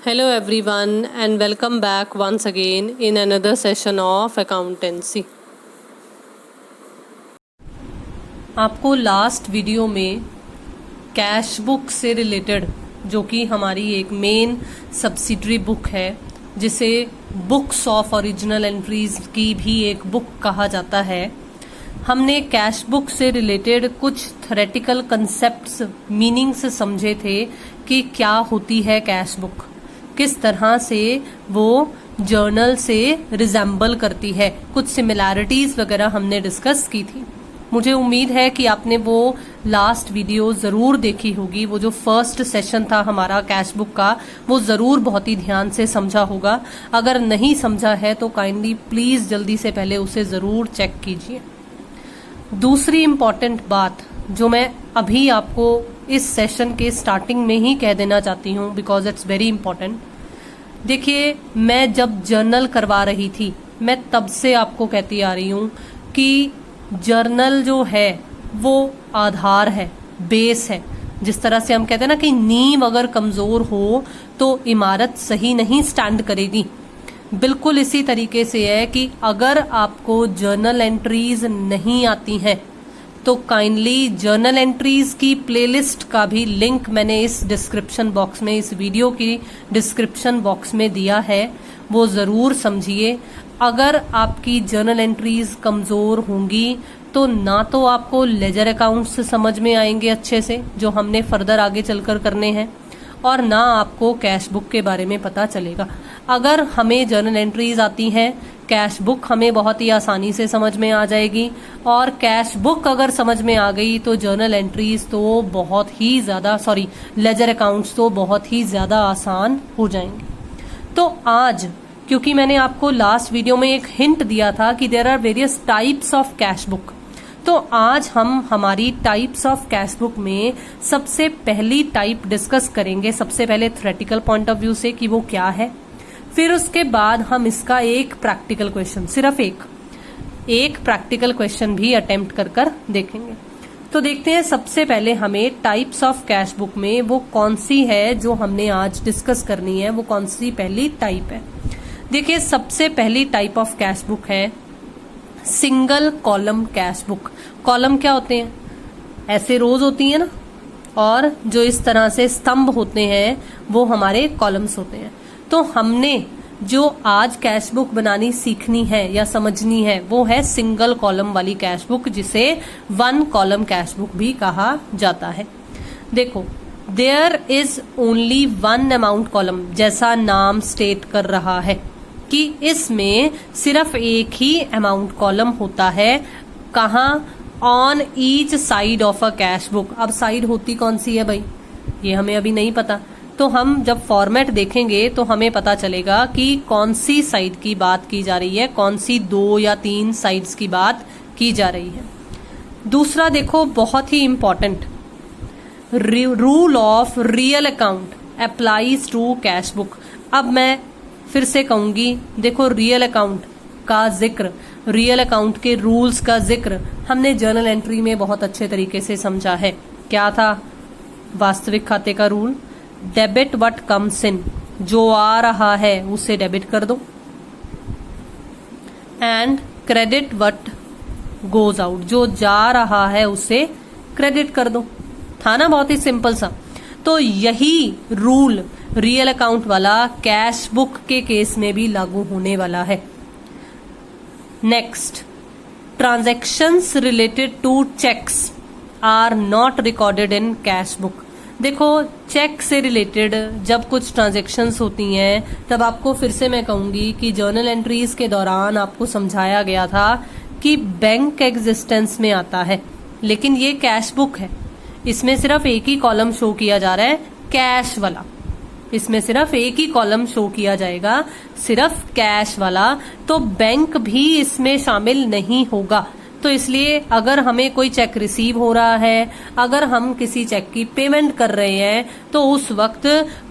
Hello everyone and welcome back once again in another session of accountancy. आपको last video में cash book से related, जो कि हमारी एक मेन सब्सिडरी बुक है, जिसे बुक्स ऑफ ओरिजिनल एंट्रीज की भी एक बुक कहा जाता है, हमने कैश बुक से रिलेटेड कुछ थ्योरेटिकल कंसेप्ट्स, मीनिंग्स समझे थे कि क्या होती है कैश बुक, किस तरह से वो जर्नल से रिजेंबल करती है, कुछ सिमिलैरिटीज वगैरह हमने डिस्कस की थी। मुझे उम्मीद है कि आपने वो लास्ट वीडियो जरूर देखी होगी। वो जो फर्स्ट सेशन था हमारा कैश बुक का, वो जरूर बहुत ही ध्यान से समझा होगा। अगर नहीं समझा है तो काइंडली प्लीज जल्दी से पहले उसे जरूर चेक कीजिए। दूसरी इम्पॉर्टेंट बात जो मैं अभी आपको इस सेशन के स्टार्टिंग में ही कह देना चाहती हूँ, बिकॉज इट्स वेरी इंपॉर्टेंट। देखिए, मैं जब जर्नल करवा रही थी, मैं तब से आपको कहती आ रही हूँ कि जर्नल जो है वो आधार है, बेस है। जिस तरह से हम कहते हैं ना कि नींव अगर कमजोर हो तो इमारत सही नहीं स्टैंड करेगी, बिल्कुल इसी तरीके से है कि अगर आपको जर्नल एंट्रीज नहीं आती हैं तो काइंडली जर्नल एंट्रीज की प्लेलिस्ट का भी लिंक मैंने इस डिस्क्रिप्शन बॉक्स में, इस वीडियो की डिस्क्रिप्शन बॉक्स में दिया है, वो जरूर समझिए। अगर आपकी जर्नल एंट्रीज कमजोर होंगी तो ना तो आपको लेजर अकाउंट्स समझ में आएंगे अच्छे से, जो हमने फर्दर आगे चलकर करने हैं, और ना आपको कैश बुक के बारे में पता चलेगा। अगर हमें जर्नल एंट्रीज आती हैं, कैश बुक हमें बहुत ही आसानी से समझ में आ जाएगी, और कैश बुक अगर समझ में आ गई तो जर्नल एंट्रीज तो बहुत ही ज्यादा, लेजर अकाउंट्स तो बहुत ही ज्यादा आसान हो जाएंगे। तो आज, क्योंकि मैंने आपको लास्ट वीडियो में एक हिंट दिया था कि there are various types of cash book, तो आज हम हमारी टाइप्स ऑफ कैश बुक में सबसे पहली टाइप डिस्कस करेंगे। सबसे पहले थ्योरेटिकल पॉइंट ऑफ व्यू से कि वो क्या है, फिर उसके बाद हम इसका एक प्रैक्टिकल क्वेश्चन, सिर्फ एक प्रैक्टिकल क्वेश्चन भी अटेम्प्ट कर देखेंगे। तो देखते हैं सबसे पहले हमें टाइप्स ऑफ कैश बुक में वो कौन सी है जो हमने आज डिस्कस करनी है, वो कौन सी पहली टाइप है। देखिए, सबसे पहली टाइप ऑफ कैश बुक है single column cash book. Column क्या होते हैं? ऐसे रोज होती है ना, और जो इस तरह से स्तंभ होते हैं वो हमारे कॉलम्स होते हैं। तो हमने जो आज कैश बुक बनानी सीखनी है या समझनी है वो है सिंगल कॉलम वाली कैश बुक, जिसे वन कॉलम कैश बुक भी कहा जाता है। देखो, there is only one amount column, जैसा नाम स्टेट कर रहा है कि इसमें सिर्फ एक ही अमाउंट कॉलम होता है। कहाँ? On each side of a cash book. अब साइड होती कौन सी है भाई, ये हमें अभी नहीं पता। तो हम जब फॉर्मेट देखेंगे तो हमें पता चलेगा कि कौन सी साइड की बात की जा रही है, कौन सी 2 या 3 साइड्स की बात की जा रही है। दूसरा देखो, बहुत ही important, rule of real account applies to cash book. अब मैं फिर से कहूंगी, देखो, रियल अकाउंट का जिक्र, रियल अकाउंट के रूल्स का जिक्र हमने जर्नल एंट्री में बहुत अच्छे तरीके से समझा है। क्या था वास्तविक खाते का rule? Debit what comes in, जो आ रहा है उसे डेबिट कर दो, and credit what goes out, जो जा रहा है उसे क्रेडिट कर दो। था ना, बहुत ही सिंपल सा। तो यही रूल रियल अकाउंट वाला कैश बुक के केस में भी लागू होने वाला है। Next, transactions related to cheques are not recorded in cash book. देखो, चेक से रिलेटेड जब कुछ ट्रांजैक्शंस होती हैं, तब आपको फिर से मैं कहूंगी कि जर्नल एंट्रीज के दौरान आपको समझाया गया था कि बैंक एग्जिस्टेंस में आता है, लेकिन ये कैश बुक है, इसमें सिर्फ एक ही कॉलम शो किया जा रहा है, कैश वाला। इसमें सिर्फ एक ही कॉलम शो किया जाएगा, सिर्फ कैश वाला, तो बैंक भी इसमें शामिल नहीं होगा। तो इसलिए अगर हमें कोई चेक रिसीव हो रहा है, अगर हम किसी चेक की पेमेंट कर रहे हैं, तो उस वक्त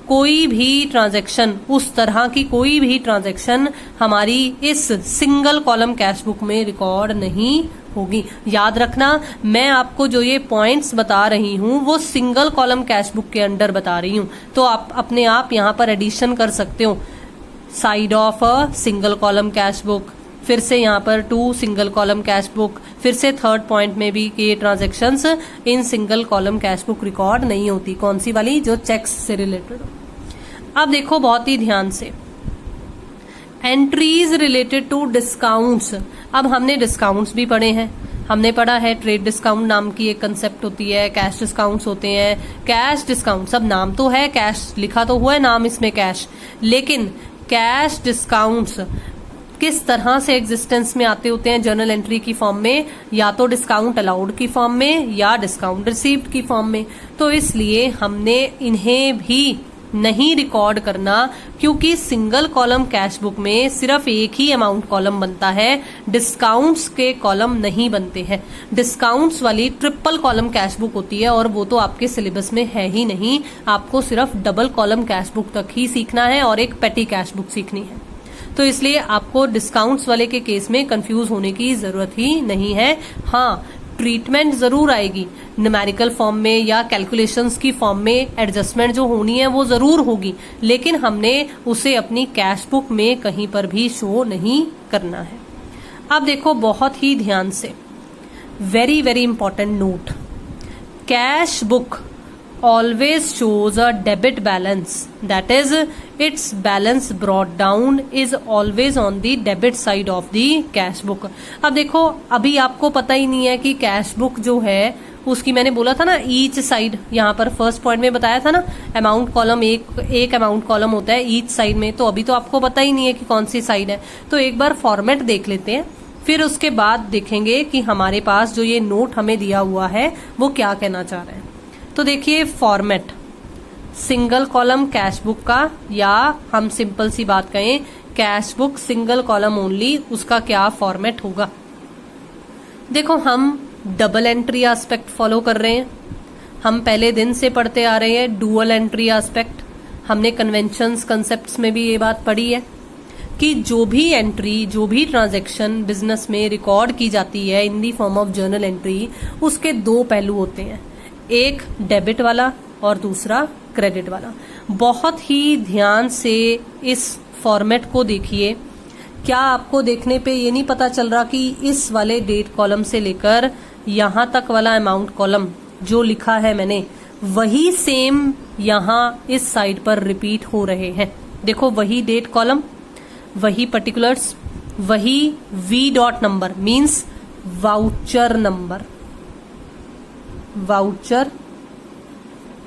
कोई भी ट्रांजैक्शन, उस तरह की कोई भी ट्रांजैक्शन हमारी इस सिंगल कॉलम कैश बुक में रिकॉर्ड नहीं होगी। याद रखना, मैं आपको जो ये पॉइंट्स बता रही हूँ वो सिंगल कॉलम कैश बुक के अंडर बता रही हूँ, तो आप अपने आप यहाँ पर एडिशन कर सकते हो। Side of a single column cash book, फिर से यहाँ पर 2 सिंगल कॉलम कैश बुक, फिर से थर्ड पॉइंट में भी कि ये transactions in single column cash book record नहीं होती। कौन सी वाली? जो चेक्स से रिलेटेड हो। अब देखो बहुत ही ध्यान से, एंट्रीज रिलेटेड टू डिस्काउंट्स। अब हमने डिस्काउंट्स भी पढ़े हैं, हमने पढ़ा है ट्रेड डिस्काउंट नाम की एक कंसेप्ट होती है, कैश डिस्काउंट्स होते हैं, कैश डिस्काउंट। सब नाम तो है, कैश लिखा तो हुआ है नाम इसमें कैश, लेकिन कैश डिस्काउंट्स किस तरह से एग्जिस्टेंस में आते होते हैं जर्नल एंट्री की फॉर्म में, या तो डिस्काउंट अलाउड की फॉर्म में या डिस्काउंट रिसीव्ड की फॉर्म में। तो इसलिए हमने इन्हें भी नहीं रिकॉर्ड करना, क्योंकि सिंगल कॉलम कैश बुक में सिर्फ एक ही अमाउंट कॉलम बनता है, डिस्काउंट्स के कॉलम नहीं बनते हैं। डिस्काउंट्स वाली ट्रिपल कॉलम कैश बुक होती है और वो तो आपके सिलेबस में है ही नहीं। आपको सिर्फ डबल कॉलम कैश बुक तक ही सीखना है और एक पेटी कैश बुक सीखनी है। तो इसलिए आपको डिस्काउंट्स वाले के केस में कंफ्यूज होने की जरूरत ही नहीं है। हाँ, ट्रीटमेंट जरूर आएगी, न्यूमेरिकल फॉर्म में या कैलकुलेशंस की फॉर्म में एडजस्टमेंट जो होनी है वो जरूर होगी, लेकिन हमने उसे अपनी कैश बुक में कहीं पर भी शो नहीं करना है। अब देखो बहुत ही ध्यान से, very very important note, cash book always shows a debit balance, that is its balance brought down is always on the debit side of the cash book। अब देखो, अभी आपको पता ही नहीं है कि कैश बुक जो है उसकी, मैंने बोला था ना ईच साइड, यहाँ पर फर्स्ट पॉइंट में बताया था ना, अमाउंट कॉलम एक अमाउंट कॉलम होता है ईच साइड में। तो अभी तो आपको पता ही नहीं है कि कौन सी साइड है। तो एक बार फॉर्मेट देख लेते हैं, फिर उसके बाद देखेंगे कि हमारे पास जो ये नोट हमें दिया हुआ है वो क्या कहना चाह रहे हैं। तो देखिए format, single column cash book का, या हम सिंपल सी बात कहें cash book single column only, उसका क्या फॉर्मेट होगा। देखो हम डबल एंट्री एस्पेक्ट फॉलो कर रहे हैं, हम पहले दिन से पढ़ते आ रहे हैं डुअल एंट्री एस्पेक्ट। हमने कन्वेंशंस कंसेप्ट्स में भी ये बात पढ़ी है कि जो भी एंट्री, जो भी ट्रांजैक्शन बिजनेस में रिकॉर्ड की जाती है in the form of journal entry, उसके 2 पहलू होते हैं, एक डेबिट वाला और दूसरा क्रेडिट वाला। बहुत ही ध्यान से इस फॉर्मेट को देखिए। क्या आपको देखने पे ये नहीं पता चल रहा कि इस वाले डेट कॉलम से लेकर यहाँ तक वाला अमाउंट कॉलम जो लिखा है मैंने, वही सेम यहाँ इस साइड पर रिपीट हो रहे हैं। देखो वही डेट कॉलम, वही पर्टिकुलर्स, वही V dot number means voucher number, voucher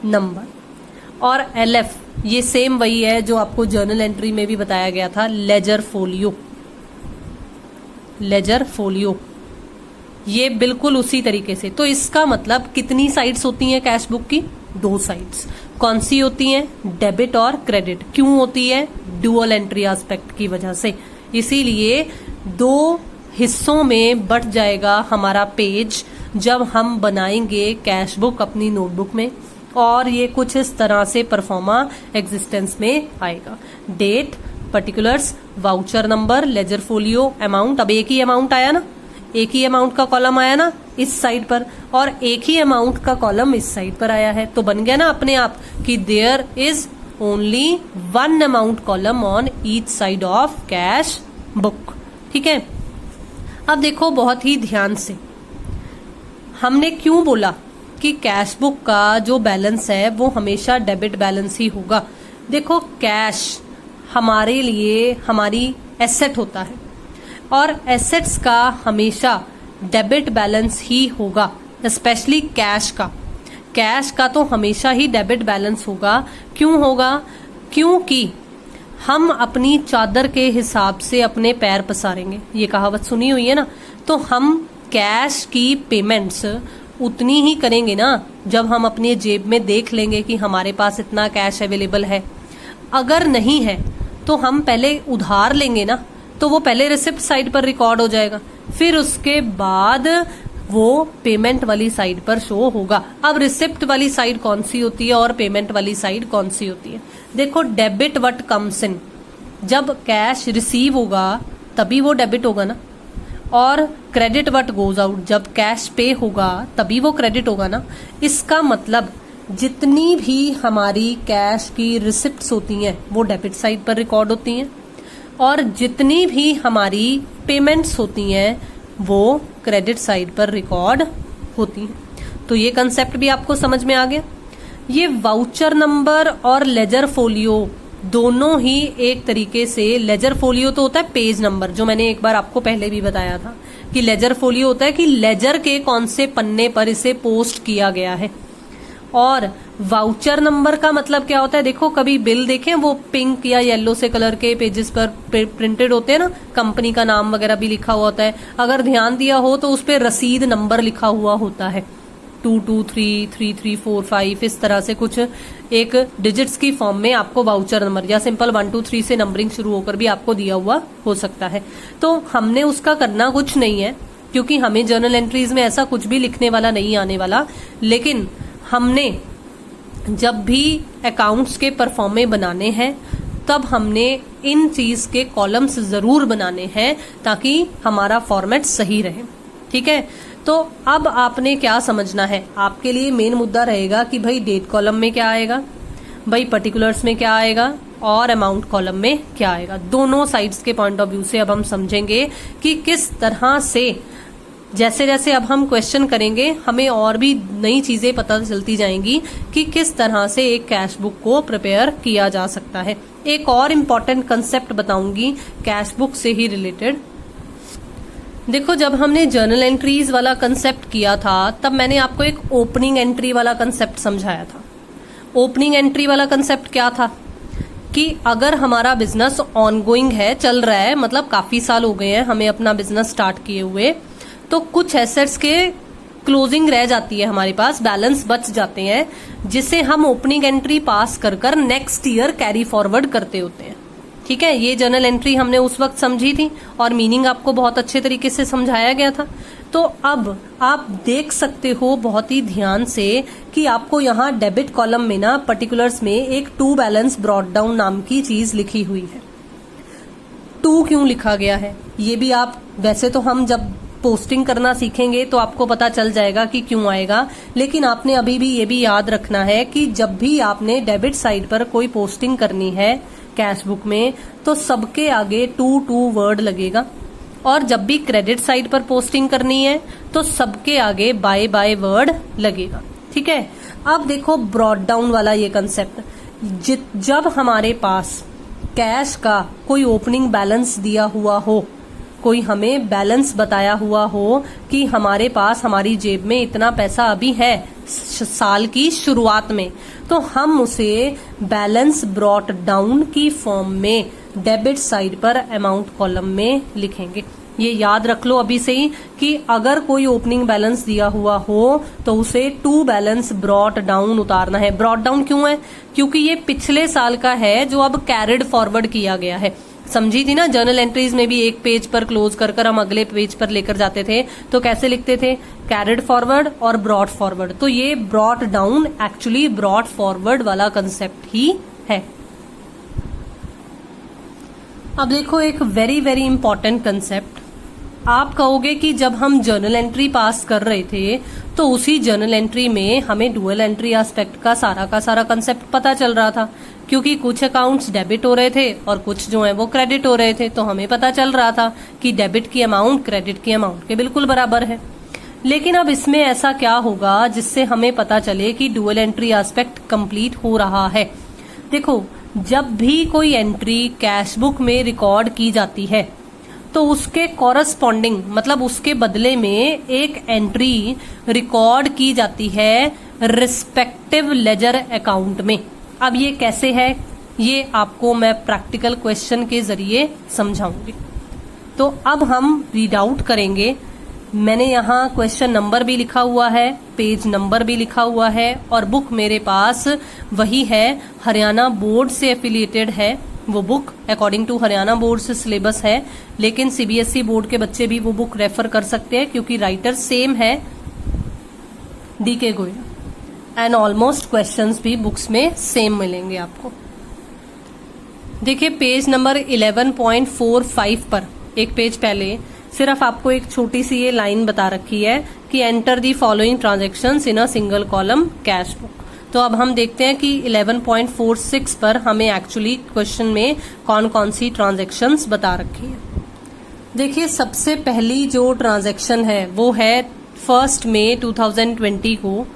number, और LF ये सेम वही है जो आपको जर्नल एंट्री में भी बताया गया था, लेजर फोलियो। लेजर फोलियो ये बिल्कुल उसी तरीके से। तो इसका मतलब कितनी साइड्स होती हैं कैश बुक की? 2 साइड्स। कौन सी होती हैं? डेबिट और क्रेडिट। क्यों होती है? डुअल एंट्री एस्पेक्ट की वजह से। इसीलिए 2 हिस्सों में बट जाएगा हमारा पेज जब हम बनाएंगे कैश बुक अपनी नोटबुक में, और ये कुछ इस तरह से परफॉर्मा एग्जिस्टेंस में आएगा। Date, particulars, voucher number, ledger folio, amount. अब एक ही अमाउंट आया ना, एक ही अमाउंट का कॉलम आया ना इस साइड पर, और एक ही अमाउंट का कॉलम इस साइड पर आया है, तो बन गया ना अपने आप कि there is only 1 amount column on each side of cash book. ठीक है, अब देखो बहुत ही ध्यान से, हमने क्यों बोला कि कैश बुक का जो बैलेंस है वो हमेशा डेबिट बैलेंस ही होगा। देखो कैश हमारे लिए हमारी एसेट होता है, और एसेट्स का हमेशा डेबिट बैलेंस ही होगा, स्पेशली कैश का। कैश का तो हमेशा ही डेबिट बैलेंस होगा। क्यों होगा? क्योंकि हम अपनी चादर के हिसाब से अपने पैर पसारेंगे, ये कहावत सुनी हुई है ना। तो हम कैश की पेमेंट्स उतनी ही करेंगे ना जब हम अपनी जेब में देख लेंगे कि हमारे पास इतना कैश अवेलेबल है। अगर नहीं है तो हम पहले उधार लेंगे ना, तो वो पहले रिसिप्ट साइड पर रिकॉर्ड हो जाएगा, फिर उसके बाद वो पेमेंट वाली साइड पर शो होगा। अब रिसिप्ट वाली साइड कौन सी होती है और पेमेंट वाली साइड कौन सी होती है? देखो डेबिट व्हाट कम्स इन, जब कैश रिसीव होगा तभी वो डेबिट होगा ना, और क्रेडिट व्हाट गोज आउट, जब कैश पे होगा तभी वो क्रेडिट होगा ना। इसका मतलब जितनी भी हमारी कैश की रिसिप्ट्स होती हैं वो डेबिट साइड पर रिकॉर्ड होती हैं, और जितनी भी हमारी पेमेंट्स होती हैं वो क्रेडिट साइड पर रिकॉर्ड होती हैं। तो ये कंसेप्ट भी आपको समझ में आ गया। ये वाउचर नंबर और लेजर फोलियो दोनों ही एक तरीके से, लेजर फोलियो तो होता है पेज नंबर, जो मैंने एक बार आपको पहले भी बताया था कि लेजर फोलियो होता है कि लेजर के कौन से पन्ने पर इसे पोस्ट किया गया है। और वाउचर नंबर का मतलब क्या होता है, देखो कभी बिल देखें वो पिंक या येलो से कलर के पेजेस पर प्रिंटेड होते हैं ना, कंपनी का नाम वगैरह भी लिखा हुआ होता है। अगर ध्यान दिया हो तो उस पर रसीद नंबर लिखा हुआ होता है, 223, 3345, इस तरह से कुछ एक डिजिट्स की फॉर्म में आपको वाउचर नंबर, या सिंपल 1 2 3 से नंबरिंग शुरू होकर भी आपको दिया हुआ हो सकता है। तो हमने उसका करना कुछ नहीं है, क्योंकि हमें जर्नल एंट्रीज में ऐसा कुछ भी लिखने वाला नहीं आने वाला। लेकिन हमने जब भी अकाउंट्स के परफॉर्मे बनाने हैं तब हमने इन चीज के कॉलम्स जरूर बनाने हैं ताकि हमारा फॉर्मेट सही रहे। ठीक है, तो अब आपने क्या समझना है, आपके लिए मेन मुद्दा रहेगा कि भाई डेट कॉलम में क्या आएगा, भाई पर्टिकुलर्स में क्या आएगा, और अमाउंट कॉलम में क्या आएगा। दोनों साइड्स के पॉइंट ऑफ व्यू से अब हम समझेंगे कि किस तरह से, जैसे जैसे अब हम क्वेश्चन करेंगे हमें और भी नई चीजें पता चलती जाएंगी कि किस तरह से एक कैश बुक को प्रिपेयर किया जा सकता है। एक और इम्पॉर्टेंट कंसेप्ट बताऊंगी कैश बुक से ही रिलेटेड। देखो, जब हमने जर्नल एंट्रीज वाला कंसेप्ट किया था तब मैंने आपको एक ओपनिंग एंट्री वाला कंसेप्ट समझाया था। ओपनिंग एंट्री वाला कंसेप्ट क्या था कि अगर हमारा बिजनेस ऑनगोइंग है, चल रहा है, मतलब काफी साल हो गए हैं हमें अपना बिजनेस स्टार्ट किए हुए, तो कुछ एसेट्स के क्लोजिंग रह जाती है, हमारे पास बैलेंस बच जाते हैं, जिसे हम ओपनिंग एंट्री पास कर कर नेक्स्ट ईयर कैरी फॉरवर्ड करते होते हैं। ठीक है, ये जर्नल एंट्री हमने उस वक्त समझी थी और मीनिंग आपको बहुत अच्छे तरीके से समझाया गया था। तो अब आप देख सकते हो बहुत ही ध्यान से कि आपको यहाँ डेबिट कॉलम में ना पर्टिकुलर्स में एक टू बैलेंस ब्रॉट डाउन नाम की चीज लिखी हुई है। टू क्यों लिखा गया है ये भी आप, वैसे तो हम जब पोस्टिंग करना सीखेंगे तो आपको पता चल जाएगा कि क्यों आएगा, लेकिन आपने अभी भी ये भी याद रखना है कि जब भी आपने डेबिट साइड पर कोई पोस्टिंग करनी है कैश बुक में तो सबके आगे 2 वर्ड लगेगा, और जब भी क्रेडिट साइड पर पोस्टिंग करनी है तो सबके आगे बाय वर्ड लगेगा। ठीक है, अब देखो ब्रॉट डाउन वाला ये कंसेप्ट, जब हमारे पास कैश का कोई ओपनिंग बैलेंस दिया हुआ हो, कोई हमें बैलेंस बताया हुआ हो कि हमारे पास हमारी जेब में इतना पैसा अभी है साल की शुरुआत में, तो हम उसे बैलेंस ब्रॉट डाउन की फॉर्म में डेबिट साइड पर अमाउंट कॉलम में लिखेंगे। ये याद रख लो अभी से ही कि अगर कोई ओपनिंग बैलेंस दिया हुआ हो तो उसे टू बैलेंस ब्रॉट डाउन उतारना है। ब्रॉट डाउन क्यों है? क्योंकि ये पिछले साल का है जो अब कैरिड फॉरवर्ड किया गया है। समझी थी ना, जर्नल एंट्रीज में भी एक पेज पर क्लोज कर कर हम अगले पेज पर लेकर जाते थे तो कैसे लिखते थे, कैरिड फॉरवर्ड और ब्रॉट फॉरवर्ड। तो ये brought down actually brought forward वाला कंसेप्ट ही है। अब देखो एक वेरी वेरी इंपॉर्टेंट कंसेप्ट, आप कहोगे कि जब हम जर्नल एंट्री पास कर रहे थे तो उसी जर्नल एंट्री में हमें डुअल एंट्री एस्पेक्ट का सारा कंसेप्ट पता चल रहा था, क्योंकि कुछ अकाउंट्स डेबिट हो रहे थे और कुछ जो है वो क्रेडिट हो रहे थे, तो हमें पता चल रहा था कि डेबिट की अमाउंट क्रेडिट की अमाउंट के बिल्कुल बराबर है। लेकिन अब इसमें ऐसा क्या होगा जिससे हमें पता चले कि डुअल एंट्री एस्पेक्ट कंप्लीट हो रहा है? देखो, जब भी कोई एंट्री कैश बुक में रिकॉर्ड की जाती है तो उसके कॉरस्पॉन्डिंग, मतलब उसके बदले में एक एंट्री रिकॉर्ड की जाती है रिस्पेक्टिव लेजर अकाउंट में। अब ये कैसे है ये आपको मैं प्रैक्टिकल क्वेश्चन के जरिए समझाऊंगी। तो अब हम रीड आउट करेंगे। मैंने यहाँ क्वेश्चन नंबर भी लिखा हुआ है, पेज नंबर भी लिखा हुआ है, और बुक मेरे पास वही है, हरियाणा बोर्ड से एफिलिएटेड है वो book, according to Haryana board से सिलेबस है, लेकिन सीबीएसई बोर्ड के बच्चे भी वो बुक रेफर कर सकते हैं क्योंकि राइटर सेम है D K Goyal, and almost questions भी बुक्स में सेम मिलेंगे आपको। देखिए पेज नंबर 11.45 पर, एक पेज पहले, सिर्फ आपको एक छोटी सी ये लाइन बता रखी है कि enter the following transactions in a single column cash book. तो अब हम देखते हैं कि 11.46 पर हमें एक्चुअली क्वेश्चन में कौन कौन सी ट्रांजेक्शन्स बता रखी है। देखिए, सबसे पहली जो ट्रांजैक्शन है वो है 1 मई 2020 को,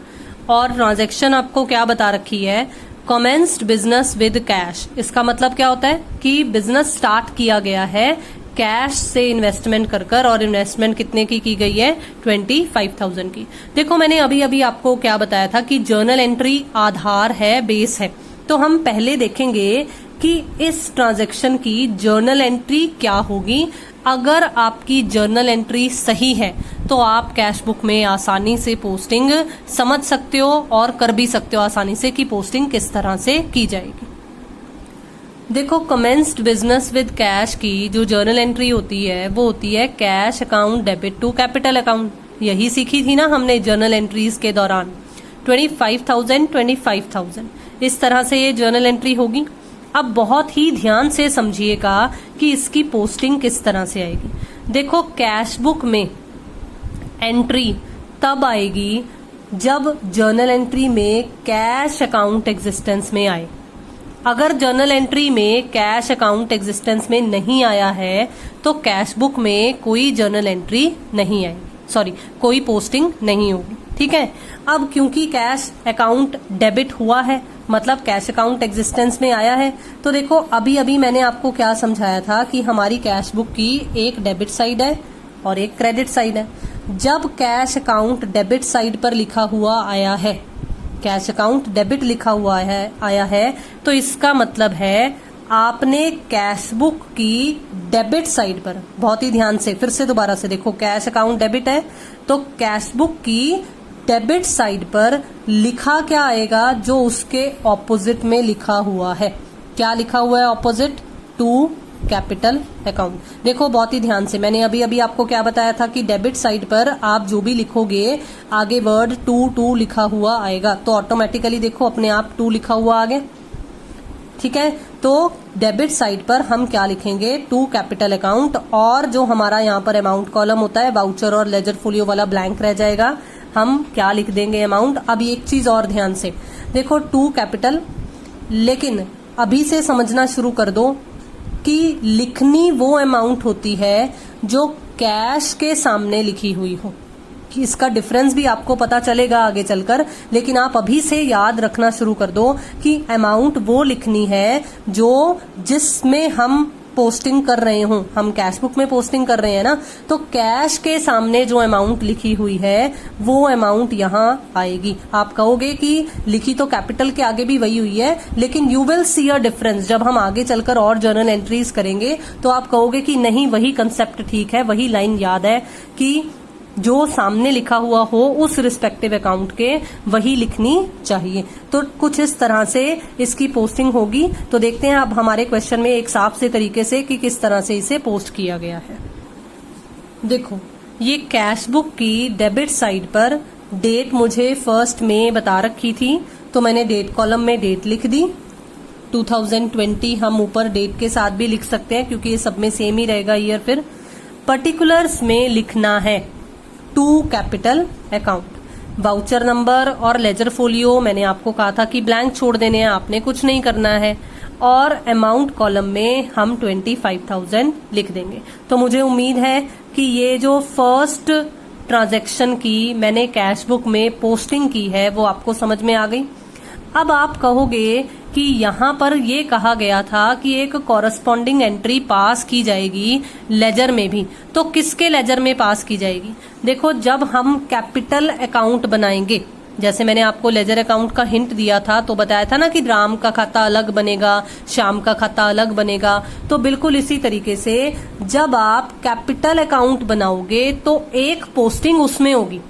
और ट्रांजैक्शन आपको क्या बता रखी है, कमेंस्ड बिजनेस विद कैश। इसका मतलब क्या होता है कि बिजनेस स्टार्ट किया गया है कैश से इन्वेस्टमेंट कर और इन्वेस्टमेंट कितने की गई है, 25,000 की। देखो, मैंने अभी अभी आपको क्या बताया था कि जर्नल एंट्री आधार है, बेस है। तो हम पहले देखेंगे कि इस ट्रांजैक्शन की जर्नल एंट्री क्या होगी। अगर आपकी जर्नल एंट्री सही है तो आप कैश बुक में आसानी से पोस्टिंग समझ सकते हो और कर भी सकते हो आसानी से कि पोस्टिंग किस तरह से की जाएगी। देखो, कमेंस्ड बिजनेस विद कैश की जो जर्नल एंट्री होती है वो होती है cash account debit to capital account. यही सीखी थी ना हमने जर्नल एंट्रीज के दौरान। 25,000 इस तरह से ये जर्नल एंट्री होगी। अब बहुत ही ध्यान से समझिएगा कि इसकी पोस्टिंग किस तरह से आएगी। देखो, कैश बुक में एंट्री तब आएगी जब जर्नल एंट्री में कैश अकाउंट एग्जिस्टेंस में आए। अगर जर्नल एंट्री में कैश अकाउंट एग्जिस्टेंस में नहीं आया है तो कैश बुक में कोई जर्नल एंट्री नहीं आएगी, सॉरी, कोई पोस्टिंग नहीं होगी। ठीक है। अब क्योंकि कैश अकाउंट डेबिट हुआ है, मतलब कैश अकाउंट एग्जिस्टेंस में आया है, तो देखो अभी अभी मैंने आपको क्या समझाया था कि हमारी कैश बुक की एक डेबिट साइड है और एक क्रेडिट साइड है। जब कैश अकाउंट डेबिट साइड पर लिखा हुआ आया है, कैश अकाउंट डेबिट लिखा हुआ है आया है, तो इसका मतलब है आपने कैश बुक की डेबिट साइड पर, बहुत ही ध्यान से फिर से दोबारा से देखो, कैश अकाउंट डेबिट है तो कैश बुक की डेबिट साइड पर लिखा क्या आएगा, जो उसके ऑपोजिट में लिखा हुआ है। क्या लिखा हुआ है ऑपोजिट? To capital account. देखो बहुत ही ध्यान से, मैंने अभी अभी आपको क्या बताया था कि डेबिट साइड पर आप जो भी लिखोगे आगे वर्ड टू लिखा हुआ आएगा, तो ऑटोमेटिकली देखो अपने आप टू लिखा हुआ आगे। ठीक है, तो डेबिट साइड पर हम क्या लिखेंगे, टू कैपिटल अकाउंट, और जो हमारा यहाँ पर अमाउंट कॉलम होता है वाउचर और लेजर फोलियो वाला ब्लैंक रह जाएगा, हम क्या लिख देंगे अमाउंट। अब एक चीज और ध्यान से देखो, टू कैपिटल, लेकिन अभी से समझना शुरू कर दो कि लिखनी वो अमाउंट होती है जो कैश के सामने लिखी हुई हो। कि इसका डिफरेंस भी आपको पता चलेगा आगे चलकर, लेकिन आप अभी से याद रखना शुरू कर दो कि अमाउंट वो लिखनी है जो जिसमें हम पोस्टिंग कर रहे हो। हम कैश बुक में पोस्टिंग कर रहे हैं ना, तो कैश के सामने जो अमाउंट लिखी हुई है वो अमाउंट यहाँ आएगी। आप कहोगे कि लिखी तो कैपिटल के आगे भी वही हुई है, लेकिन you will see a difference. जब हम आगे चलकर और जर्नल एंट्रीज करेंगे तो आप कहोगे कि नहीं, वही कंसेप्ट ठीक है, वही लाइन याद है कि जो सामने लिखा हुआ हो उस रिस्पेक्टिव अकाउंट के वही लिखनी चाहिए। तो कुछ इस तरह से इसकी पोस्टिंग होगी। तो देखते हैं अब हमारे क्वेश्चन में एक साफ से तरीके से कि किस तरह से इसे पोस्ट किया गया है। देखो, ये कैश बुक की डेबिट साइड पर डेट मुझे 1 मई बता रखी थी, तो मैंने डेट कॉलम में डेट लिख दी 2020। हम ऊपर डेट के साथ भी लिख सकते हैं क्योंकि ये सब में सेम ही रहेगा ईयर। फिर पर्टिकुलर्स में लिखना है to capital account. Voucher number और लेजर फोलियो मैंने आपको कहा था कि ब्लैंक छोड़ देने हैं, आपने कुछ नहीं करना है। और अमाउंट कॉलम में हम 25,000 लिख देंगे। तो मुझे उम्मीद है कि ये जो फर्स्ट ट्रांजैक्शन की मैंने कैश बुक में पोस्टिंग की है वो आपको समझ में आ गई। अब आप कहोगे कि यहाँ पर ये कहा गया था कि एक कॉरस्पॉन्डिंग एंट्री पास की जाएगी लेजर में भी, तो किसके लेजर में पास की जाएगी? देखो, जब हम कैपिटल अकाउंट बनाएंगे, जैसे मैंने आपको लेजर अकाउंट का हिंट दिया था, तो बताया था ना कि राम का खाता अलग बनेगा, श्याम का खाता अलग बनेगा। तो बिल्कुल इसी तरीके से जब आप कैपिटल अकाउंट बनाओगे तो एक पोस्टिंग उसमें होगी।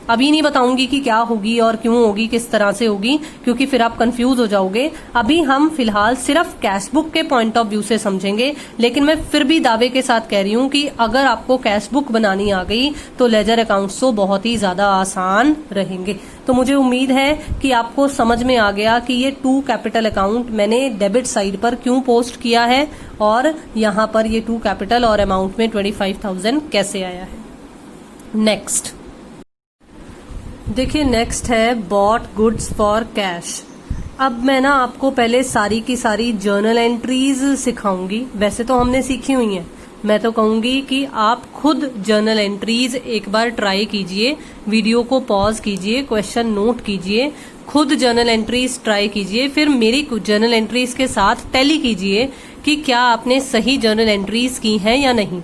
अभी नहीं बताऊंगी कि क्या होगी और क्यों होगी, किस तरह से होगी, क्योंकि फिर आप कंफ्यूज हो जाओगे। अभी हम फिलहाल सिर्फ कैश बुक के पॉइंट ऑफ व्यू से समझेंगे, लेकिन मैं फिर भी दावे के साथ कह रही हूँ कि अगर आपको कैश बुक बनानी आ गई तो लेजर अकाउंट्स तो बहुत ही ज्यादा आसान रहेंगे। तो मुझे उम्मीद है कि आपको समझ में आ गया कि ये 2 कैपिटल अकाउंट मैंने डेबिट साइड पर क्यों पोस्ट किया है और यहाँ पर ये 2 कैपिटल और अमाउंट में 25,000 कैसे आया है। नेक्स्ट देखिए, नेक्स्ट है बॉट गुड्स फॉर कैश। अब मैं ना आपको पहले सारी की सारी जर्नल एंट्रीज सिखाऊंगी। वैसे तो हमने सीखी हुई हैं, मैं तो कहूंगी कि आप खुद जर्नल एंट्रीज एक बार ट्राई कीजिए, वीडियो को पॉज कीजिए, क्वेश्चन नोट कीजिए, खुद जर्नल एंट्रीज ट्राई कीजिए, फिर मेरी जर्नल एंट्रीज के साथ टैली कीजिए कि क्या आपने सही जर्नल एंट्रीज की हैं या नहीं।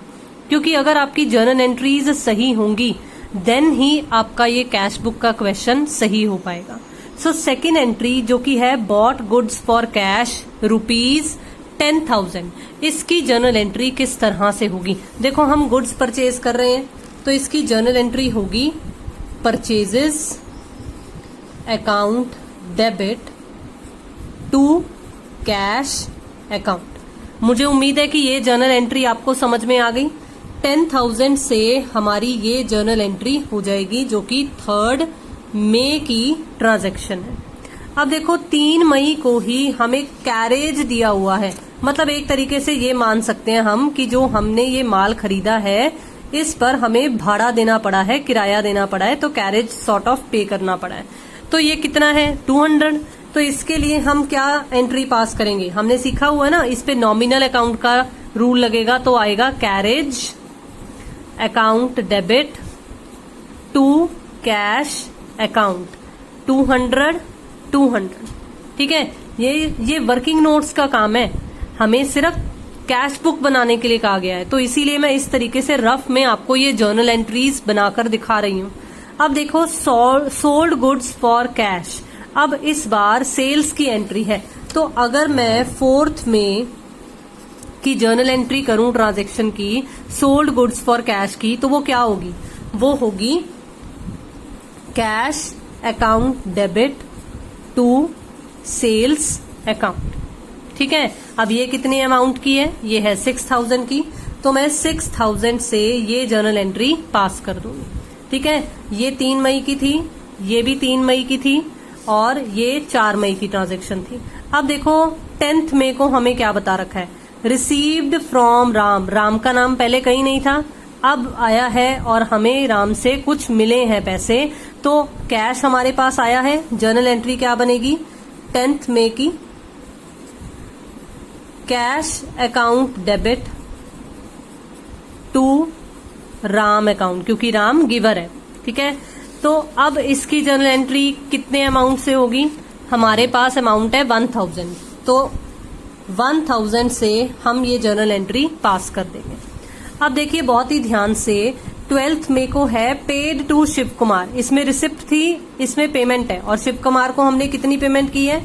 क्योंकि अगर आपकी जर्नल एंट्रीज सही होंगी देन ही आपका ये कैश बुक का क्वेश्चन सही हो पाएगा। सो सेकेंड एंट्री जो कि है बॉट गुड्स फॉर कैश ₹10,000, इसकी जर्नल एंट्री किस तरह से होगी। देखो, हम गुड्स परचेज कर रहे हैं तो इसकी जर्नल एंट्री होगी purchases account debit to cash account. मुझे उम्मीद है कि ये जर्नल एंट्री आपको समझ में आ गई। 10,000 से हमारी ये जर्नल एंट्री हो जाएगी जो कि 3 मई की ट्रांजैक्शन है। अब देखो, 3 मई को ही हमें कैरेज दिया हुआ है, मतलब एक तरीके से ये मान सकते हैं हम कि जो हमने ये माल खरीदा है इस पर हमें भाड़ा देना पड़ा है, किराया देना पड़ा है, तो कैरेज सॉर्ट ऑफ पे करना पड़ा है। तो ये कितना है 200। तो इसके लिए हम क्या एंट्री पास करेंगे, हमने सीखा हुआ है ना, इस पे नॉमिनल अकाउंट का रूल लगेगा, तो आएगा carriage account debit to cash account 200। ठीक है, ये वर्किंग नोट्स का काम है, हमें सिर्फ कैश बुक बनाने के लिए कहा गया है, तो इसीलिए मैं इस तरीके से रफ में आपको ये जर्नल एंट्रीज बनाकर दिखा रही हूँ। अब देखो, सोल्ड गुड्स फॉर कैश। अब इस बार सेल्स की एंट्री है, तो अगर मैं 4 मई की जर्नल एंट्री करूं ट्रांजैक्शन की सोल्ड गुड्स फॉर कैश की, तो वो क्या होगी, वो होगी cash account debit to sales account. ठीक है, अब ये कितनी अमाउंट की है, ये है 6,000 की, तो मैं 6,000 से ये जर्नल एंट्री पास कर दूंगी। ठीक है, ये 3 मई की थी, ये भी 3 मई की थी और ये 4 मई की ट्रांजैक्शन थी। अब देखो, 10 मई को हमें क्या बता रखा है, रिसीव्ड फ्रॉम राम। राम का नाम पहले कहीं नहीं था, अब आया है और हमें राम से कुछ मिले हैं पैसे, तो कैश हमारे पास आया है। जर्नल एंट्री क्या बनेगी 10 मई की, cash account debit to Ram account, क्योंकि राम गिवर है। ठीक है, तो अब इसकी जर्नल एंट्री कितने अमाउंट से होगी, हमारे पास अमाउंट है 1,000, तो 1,000 से हम ये जर्नल एंट्री पास कर देंगे। अब देखिए बहुत ही ध्यान से, 12 मई को है पेड टू शिव कुमार, इसमें रिसिप्ट थी, इसमें पेमेंट है, और शिव कुमार को हमने कितनी पेमेंट की है,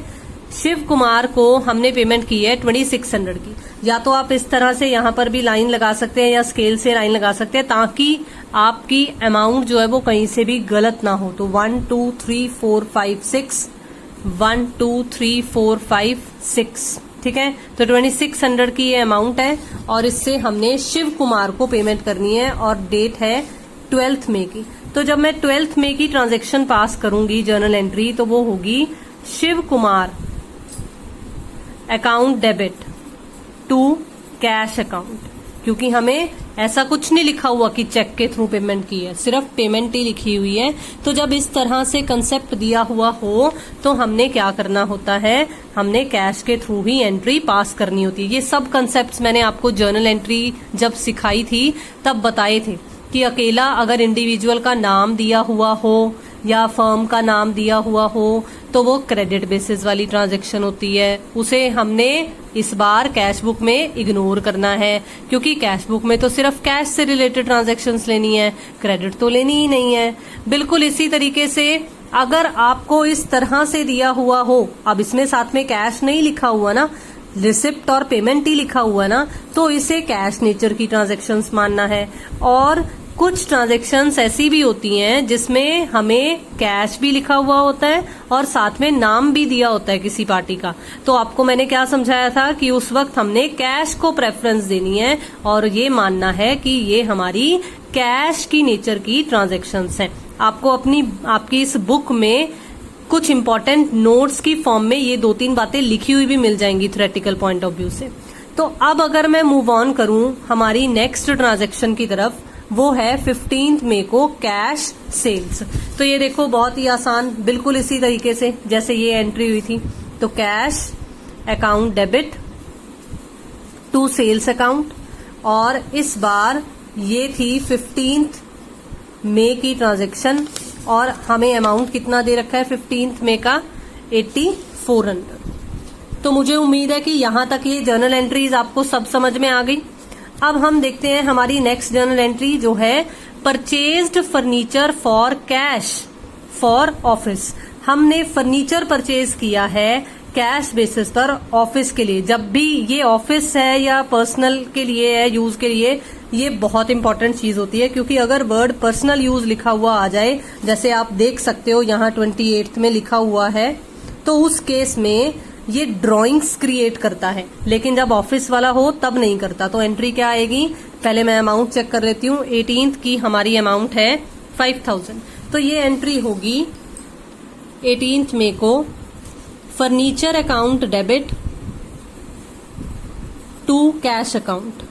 शिव कुमार को हमने पेमेंट की है 2600 की। या तो आप इस तरह से यहाँ पर भी लाइन लगा सकते हैं या स्केल से लाइन लगा सकते हैं, ताकि आपकी अमाउंट जो है वो कहीं से भी गलत ना हो। तो 1 2 3 4 5 6 1 2 3 4 5 6। ठीक है, तो 2600 की ये अमाउंट है और इससे हमने शिव कुमार को पेमेंट करनी है और डेट है 12 मई की। तो जब मैं 12 मई की ट्रांजैक्शन पास करूंगी जर्नल एंट्री, तो वो होगी Shiv Kumar account debit to cash account, क्योंकि हमें ऐसा कुछ नहीं लिखा हुआ कि चेक के थ्रू पेमेंट की है, सिर्फ पेमेंट ही लिखी हुई है। तो जब इस तरह से कंसेप्ट दिया हुआ हो तो हमने क्या करना होता है, हमने कैश के थ्रू ही एंट्री पास करनी होती है। ये सब कंसेप्ट्स मैंने आपको जर्नल एंट्री जब सिखाई थी तब बताए थे कि अकेला अगर इंडिविजुअल का नाम दिया हुआ हो या फर्म का नाम दिया हुआ हो तो वो क्रेडिट बेसिस वाली ट्रांजैक्शन होती है, उसे हमने इस बार कैश बुक में इग्नोर करना है, क्योंकि कैश बुक में तो सिर्फ कैश से रिलेटेड ट्रांजैक्शंस लेनी है, क्रेडिट तो लेनी ही नहीं है। बिल्कुल इसी तरीके से अगर आपको इस तरह से दिया हुआ हो, अब इसमें साथ में कैश नहीं लिखा हुआ ना, रिसिप्ट और पेमेंट ही लिखा हुआ ना, तो इसे कैश नेचर की ट्रांजैक्शंस मानना है। और कुछ ट्रांजैक्शंस ऐसी भी होती हैं जिसमें हमें कैश भी लिखा हुआ होता है और साथ में नाम भी दिया होता है किसी पार्टी का। तो आपको मैंने क्या समझाया था कि उस वक्त हमने कैश को प्रेफरेंस देनी है और ये मानना है कि ये हमारी कैश की नेचर की ट्रांजैक्शंस हैं। आपको आपकी इस बुक में कुछ इंपॉर्टेंट नोट्स की फॉर्म में ये 2-3 बातें लिखी हुई भी मिल जाएंगी थ्योरेटिकल पॉइंट ऑफ व्यू से। तो अब अगर मैं मूव ऑन करूं हमारी नेक्स्ट ट्रांजैक्शन की तरफ, वो है 15 मई को कैश सेल्स। तो ये देखो बहुत ही आसान, बिल्कुल इसी तरीके से जैसे ये एंट्री हुई थी। तो cash account debit to sales account, और इस बार ये थी 15 मई की ट्रांजैक्शन और हमें अमाउंट कितना दे रखा है 15 मई का 8400। तो मुझे उम्मीद है कि यहां तक ये जर्नल एंट्रीज आपको सब समझ में आ गई। अब हम देखते हैं हमारी नेक्स्ट जर्नल एंट्री जो है purchased furniture for cash for office. हमने फर्नीचर परचेज किया है कैश बेसिस पर ऑफिस के लिए। जब भी ये ऑफिस है या पर्सनल के लिए है, यूज के लिए, ये बहुत इंपॉर्टेंट चीज होती है, क्योंकि अगर वर्ड पर्सनल यूज लिखा हुआ आ जाए, जैसे आप देख सकते हो यहाँ 28 में लिखा हुआ है, तो उस केस में ये ड्राइंग्स क्रिएट करता है, लेकिन जब ऑफिस वाला हो तब नहीं करता। तो एंट्री क्या आएगी, पहले मैं अमाउंट चेक कर लेती हूँ। 18 की हमारी अमाउंट है 5000, तो ये एंट्री होगी 18 मई को furniture account debit to cash account